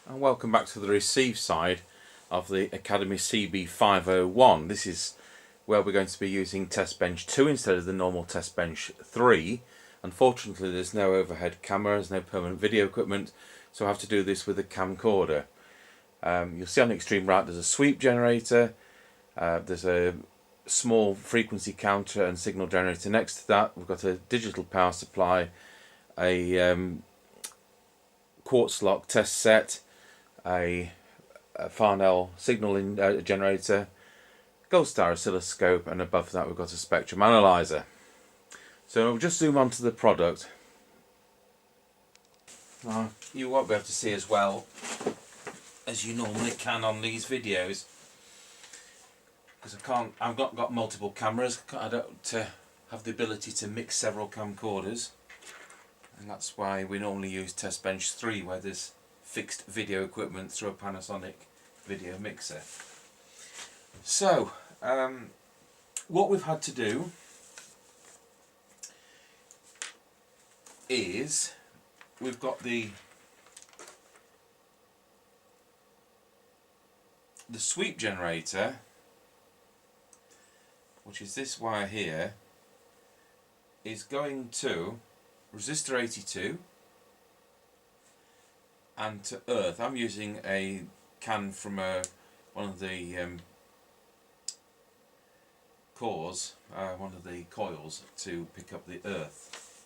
And welcome back to the receive side of the Academy CB501. This is where we're going to be using test bench 2 instead of the normal test bench 3. Unfortunately there's no overhead cameras, no permanent video equipment, so I have to do this with a camcorder. You'll see on the extreme right there's a sweep generator, there's a small frequency counter and signal generator. Next to that we've got a digital power supply, a quartz lock test set, a Farnell signal generator, Gold Star oscilloscope, and above that we've got a spectrum analyzer. So we'll just zoom onto the product. You won't be able to see as well as you normally can on these videos because I've not got multiple cameras. I don't have the ability to mix several camcorders, and that's why we normally use test bench 3, where there's fixed video equipment through a Panasonic video mixer. So what we've had to do is we've got the sweep generator, which is this wire here, is going to resistor 82 and to earth. I'm using a can from one of the cores, one of the coils, to pick up the earth.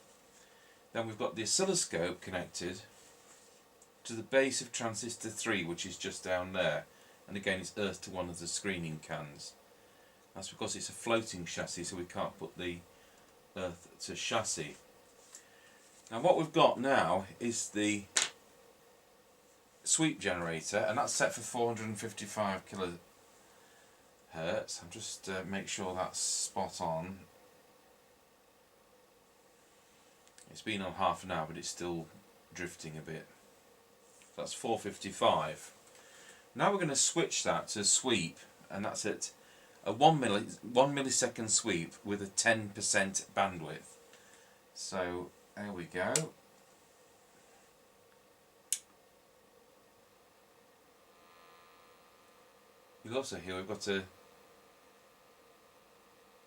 Then we've got the oscilloscope connected to the base of transistor 3, which is just down there, and again it's earth to one of the screening cans. That's because it's a floating chassis, so we can't put the earth to chassis. Now what we've got now is the sweep generator, and that's set for 455 kilohertz. I'm just make sure that's spot on. It's been on half an hour, but it's still drifting a bit. That's 455. Now we're going to switch that to sweep, and that's at a 1 millisecond sweep with a 10% bandwidth. So there we go. You'll also hear we've got a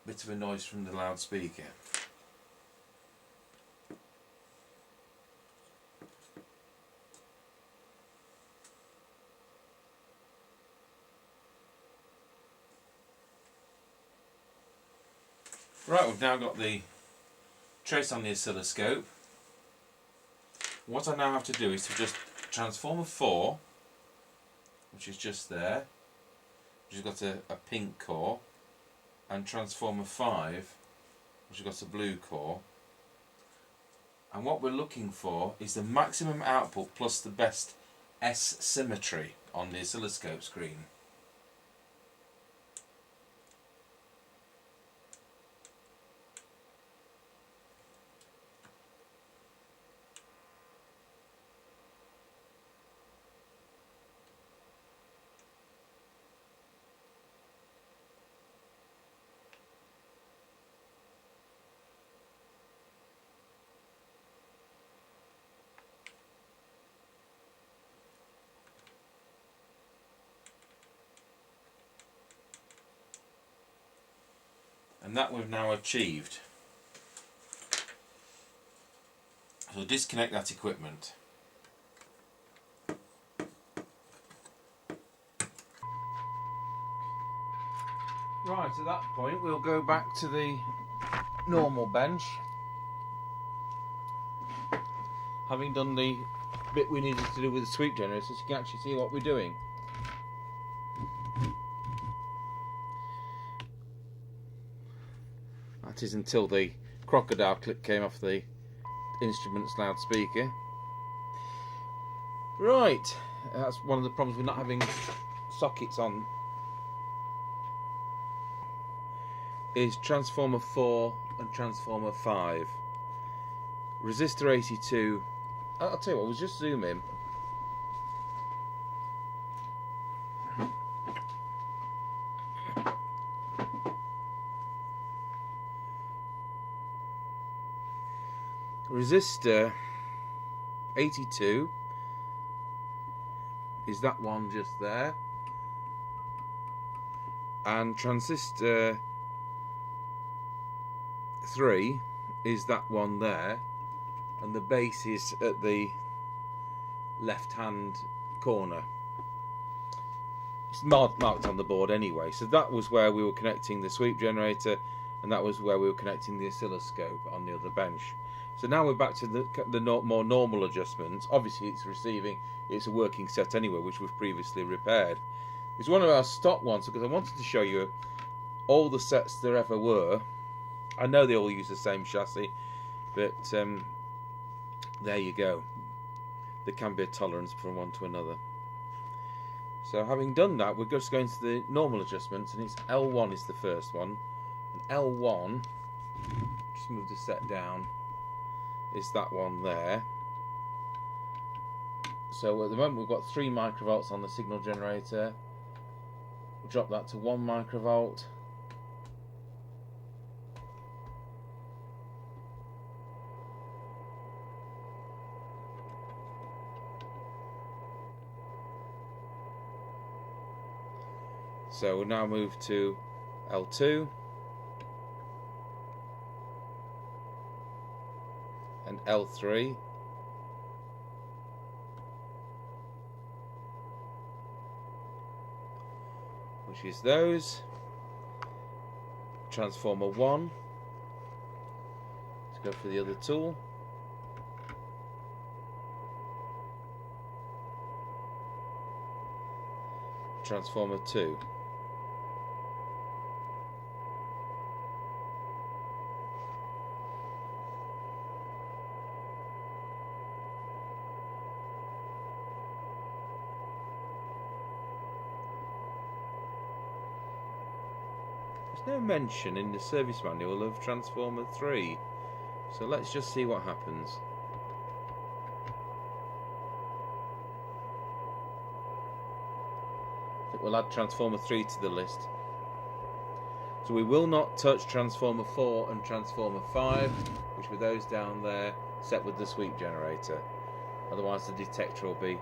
bit of a noise from the loudspeaker. Right, we've now got the trace on the oscilloscope. What I now have to do is to just transformer 4, which is just there, which has got a pink core, and transformer 5, which has got a blue core. And what we're looking for is the maximum output plus the best S symmetry on the oscilloscope screen. And that we've now achieved. So disconnect that equipment. Right, at that point we'll go back to the normal bench, having done the bit we needed to do with the sweep generator, so you can actually see what we're doing. That is until the crocodile clip came off the instrument's loudspeaker. Right, that's one of the problems with not having sockets on, is transformer 4 and transformer 5. Resistor 82, I'll tell you what, we'll just zoom in. Resistor 82 is that one just there, and transistor 3 is that one there, and the base is at the left hand corner. It's marked on the board anyway, so that was where we were connecting the sweep generator, and that was where we were connecting the oscilloscope on the other bench. So now we're back to the more normal adjustments. Obviously it's receiving, it's a working set anyway, which we've previously repaired. It's one of our stock ones because I wanted to show you all the sets there ever were. I know they all use the same chassis, but there you go. There can be a tolerance from one to another. So having done that, we're just going to the normal adjustments, and it's L1 is the first one. And L1, just move the set down, is that one there. So at the moment we've got 3 microvolts on the signal generator. We'll drop that to 1 microvolt. So we'll now move to L2 and L3, which is those. Transformer 1, let's go for the other tool. Transformer 2. There's no mention in the service manual of Transformer 3, so let's just see what happens. I think we'll add Transformer 3 to the list. So we will not touch Transformer 4 and Transformer 5, which were those down there set with the sweep generator. Otherwise the detector will be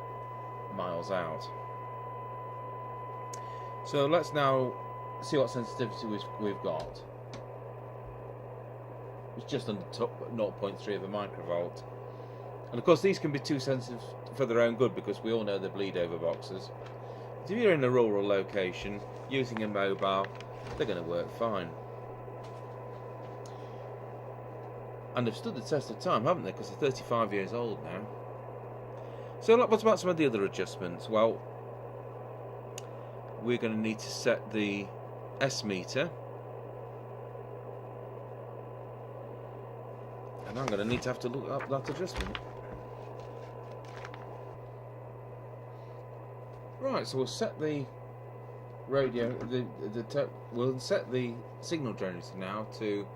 miles out. So let's now see what sensitivity we've got. It's just under 0.3 of a microvolt. And of course these can be too sensitive for their own good, because we all know they're bleed over boxes. But if you're in a rural location using a mobile, they're going to work fine. And they've stood the test of time, haven't they? Because they're 35 years old now. So what about some of the other adjustments? Well, we're going to need to set the S meter, and I'm going to need to have to look up that adjustment. Right, so we'll set the radio, we'll set the signal generator now to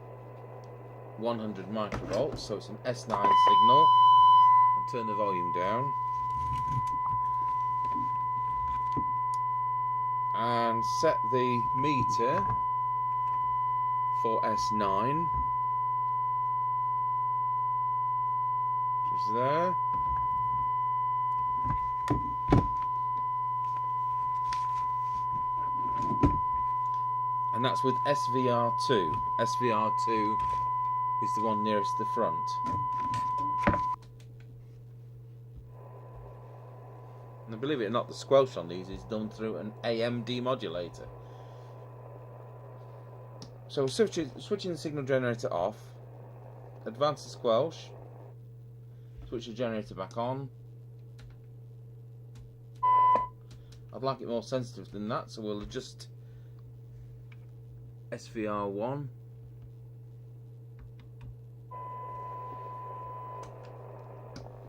100 microvolts, so it's an S9 signal, and turn the volume down. And set the meter for S9, which is there. And that's with SVR2. SVR2 is the one nearest the front. And believe it or not, the squelch on these is done through an AM demodulator. So switching the signal generator off, advance the squelch, switch the generator back on. I'd like it more sensitive than that, so we'll adjust SVR1.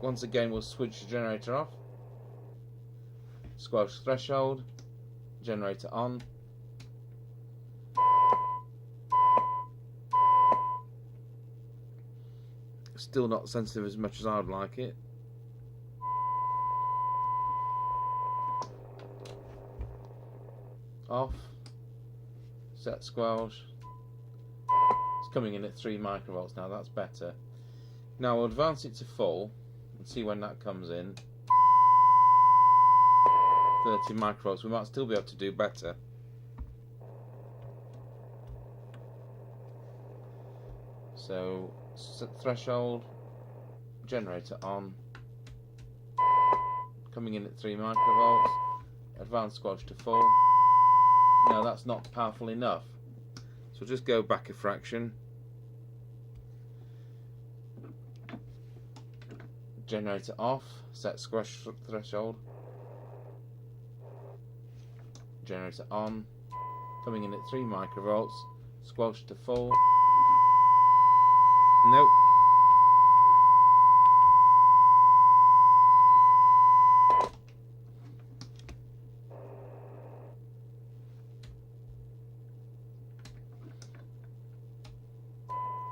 Once again we'll switch the generator off. Squelch threshold, generator on. Still not sensitive as much as I would like it. Off. Set squelch. It's coming in at 3 microvolts now, that's better. Now we'll advance it to full and see when that comes in. 30 microvolts. We might still be able to do better. So set threshold, generator on, coming in at 3 microvolts, advanced squelch to full. No, that's not powerful enough. So just go back a fraction. Generator off, set squelch threshold. Generator on, coming in at 3 microvolts, squelch to full. Nope.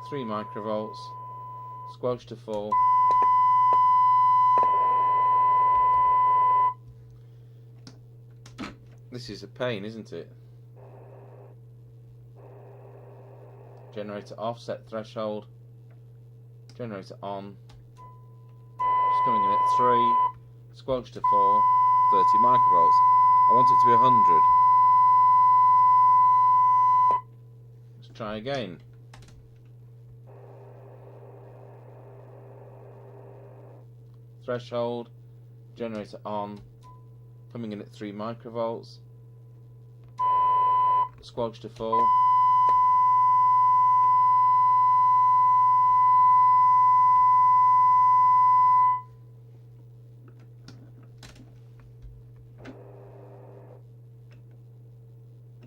Three microvolts, squelch to full. This is a pain, isn't it? Generator off, set threshold. Generator on. Just coming in at 3. Squelch to full. 30 microvolts. I want it to be 100. Let's try again. Threshold. Generator on. Coming in at 3 microvolts. Squelch to full.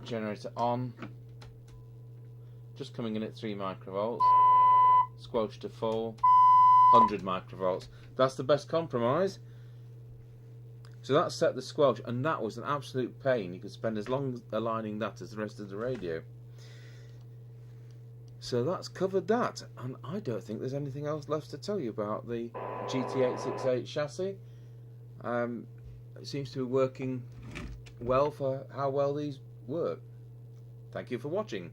Generator on. Just coming in at 3 microvolts. Squelch to full. 100 microvolts. That's the best compromise. So that set the squelch, and that was an absolute pain. You could spend as long aligning that as the rest of the radio. So that's covered that, and I don't think there's anything else left to tell you about the GT868 chassis. It seems to be working well for how well these work. Thank you for watching.